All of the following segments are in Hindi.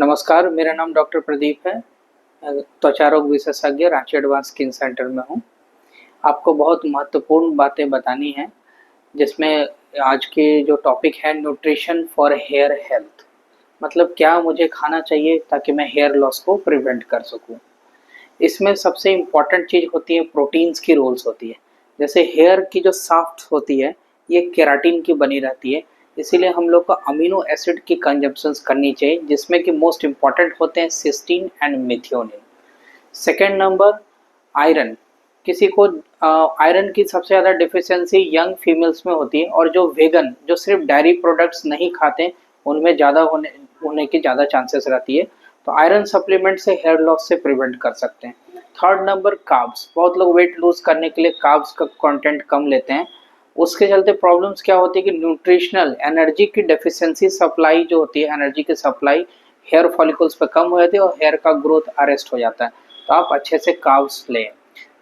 नमस्कार, मेरा नाम डॉक्टर प्रदीप है। त्वचा रोग विशेषज्ञ रांची एडवांस स्किन सेंटर में हूँ। आपको बहुत महत्वपूर्ण बातें बतानी हैं, जिसमें आज के जो टॉपिक है न्यूट्रिशन फॉर हेयर हेल्थ। मतलब क्या मुझे खाना चाहिए ताकि मैं हेयर लॉस को प्रिवेंट कर सकूँ। इसमें सबसे इम्पॉर्टेंट चीज़ होती है प्रोटीन्स की रोल्स होती है। जैसे हेयर की जो साफ्ट होती है ये केराटिन की बनी रहती है, इसीलिए हम लोग को अमीनो एसिड की कंजप्शंस करनी चाहिए, जिसमें कि मोस्ट इम्पॉर्टेंट होते हैं cysteine and methionine. Second number iron. किसी को आयरन की सबसे ज़्यादा डिफिशियंसी यंग फीमेल्स में होती है, और जो वेगन जो सिर्फ डायरी प्रोडक्ट्स नहीं खाते उनमें ज़्यादा होने की ज़्यादा चांसेस रहती है। तो आयरन सप्लीमेंट से हेयर लॉस से प्रिवेंट कर सकते हैं। Third number carbs. बहुत लोग वेट लूज करने के लिए कार्ब्स का कंटेंट कम लेते हैं, उसके चलते प्रॉब्लम्स क्या होती है कि न्यूट्रिशनल एनर्जी की डेफिशिएंसी, सप्लाई जो होती है एनर्जी की सप्लाई हेयर फॉलिकल्स पे कम हो जाती है और हेयर का ग्रोथ अरेस्ट हो जाता है। तो आप अच्छे से कार्ब्स लें।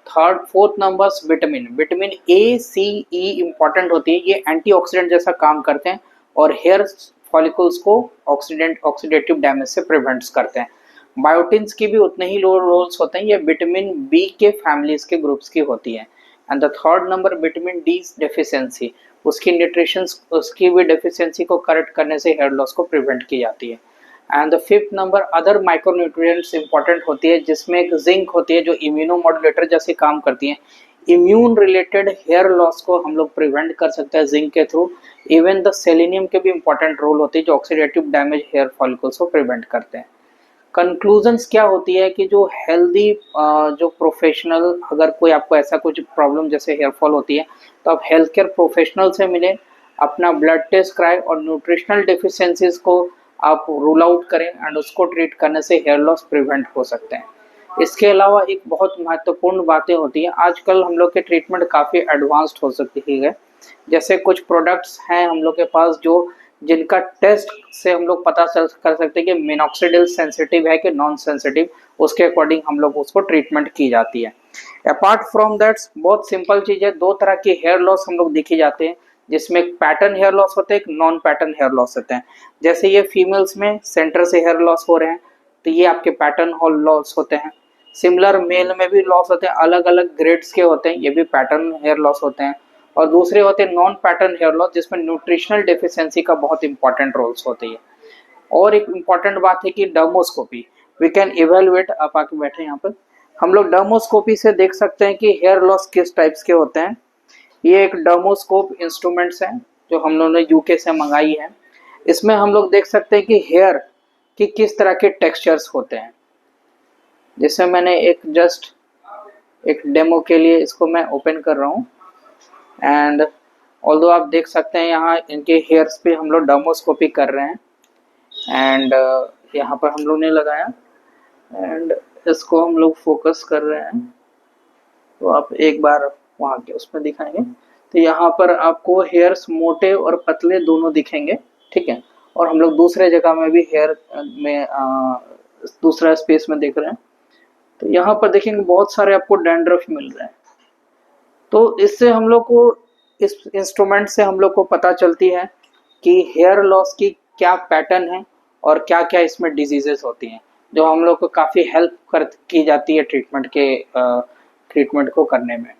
Third fourth numbers vitamin. Vitamin A C E important होती है, ये एंटीऑक्सीडेंट जैसा काम करते हैं और हेयर फॉलिकल्स को ऑक्सीडेटिव डैमेज से प्रिवेंट्स करते हैं। बायोटिन्स की भी उतने ही रोल्स होते हैं, ये विटामिन बी के फैमिलीज के ग्रुप्स की होती है। And the third number vitamin D deficiency, उसकी न्यूट्रिशन उसकी भी डेफिशिएंसी को करेक्ट करने से हेयर लॉस को प्रिवेंट की जाती है। And the fifth number other micronutrients important होती है, जिसमें एक जिंक होती है जो इम्यूनोमॉड्यूलेटर जैसे काम करती है। इम्यून रिलेटेड हेयर लॉस को हम लोग प्रिवेंट कर सकते हैं जिंक के थ्रू। इवन द सेलेनियम के भी इंपॉर्टेंट रोल होती है जो ऑक्सीडेटिव डैमेज हेयर फॉलिकल्स को प्रिवेंट करते हैं। कंक्लूजन्स क्या होती है कि जो हेल्दी जो प्रोफेशनल, अगर कोई आपको ऐसा कुछ प्रॉब्लम जैसे हेयर फॉल होती है तो आप हेल्थ केयर प्रोफेशनल से मिलें, अपना ब्लड टेस्ट कराएं और न्यूट्रिशनल डेफिशिएंसीज को आप रूल आउट करें एंड उसको ट्रीट करने से हेयर लॉस प्रिवेंट हो सकते हैं। इसके अलावा एक बहुत महत्वपूर्ण बातें होती हैं, आजकल हम लोग के ट्रीटमेंट काफ़ी एडवांस्ड हो सकती है। जैसे कुछ प्रोडक्ट्स हैं हम लोग के पास जो जिनका टेस्ट से हम लोग पता कर सकते हैं कि मिनॉक्सिडिल सेंसिटिव है कि नॉन सेंसिटिव, उसके अकॉर्डिंग हम लोग उसको ट्रीटमेंट की जाती है। अपार्ट फ्रॉम दैट बहुत सिंपल चीज़ है, दो तरह की हेयर लॉस हम लोग देखे जाते हैं, जिसमें एक पैटर्न हेयर लॉस होते हैं, एक नॉन पैटर्न हेयर लॉस होते हैं। जैसे ये फीमेल्स में सेंटर से हेयर लॉस हो रहे हैं तो ये आपके पैटर्न हेयर लॉस होते हैं। सिमिलर मेल में भी लॉस होते हैं, अलग अलग ग्रेड्स के होते हैं, ये भी पैटर्न हेयर लॉस होते हैं। और दूसरे होते हैं नॉन पैटर्न हेयर लॉस, जिसमें न्यूट्रिशनल डेफिशिएंसी का बहुत इंपॉर्टेंट रोल्स होते हैं। और एक इम्पॉर्टेंट बात है कि डर्मोस्कोपी वी कैन इवेलुएट। आप आके बैठे यहाँ पर, हम लोग डर्मोस्कोपी से देख सकते हैं कि हेयर लॉस किस टाइप्स के होते हैं। ये एक डर्मोस्कोप इंस्ट्रूमेंट्स है जो हम लोगों ने यूके से मंगाई है। इसमें हम लोग देख सकते हैं कि हेयर की किस तरह के टेक्सचर्स होते हैं। जैसे मैंने एक जस्ट एक डेमो के लिए इसको मैं ओपन कर रहा हूँ, एंड ऑल्दो आप देख सकते हैं यहाँ इनके हेयर्स पे हम लोग डर्मोस्कोपी कर रहे हैं। एंड यहाँ पर हम लोग ने लगाया एंड इसको हम लोग फोकस कर रहे हैं, तो आप एक बार वहाँ के उसमें दिखाएंगे तो यहाँ पर आपको हेयर्स मोटे और पतले दोनों दिखेंगे, ठीक है। और हम लोग दूसरे जगह में भी हेयर में दूसरा स्पेस में देख रहे हैं, तो यहाँ पर देखेंगे बहुत सारे आपको डैंड्रफ मिल रहे हैं। तो इससे हम लोग को, इस इंस्ट्रूमेंट से हम लोग को पता चलती है कि हेयर लॉस की क्या पैटर्न है और क्या क्या इसमें डिजीजेस होती हैं, जो हम लोग को काफ़ी हेल्प की जाती है ट्रीटमेंट को करने में।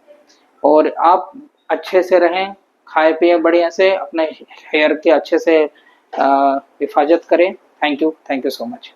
और आप अच्छे से रहें, खाए पिए बढ़िया से, अपने हेयर के अच्छे से हिफाजत करें। Thank you so much.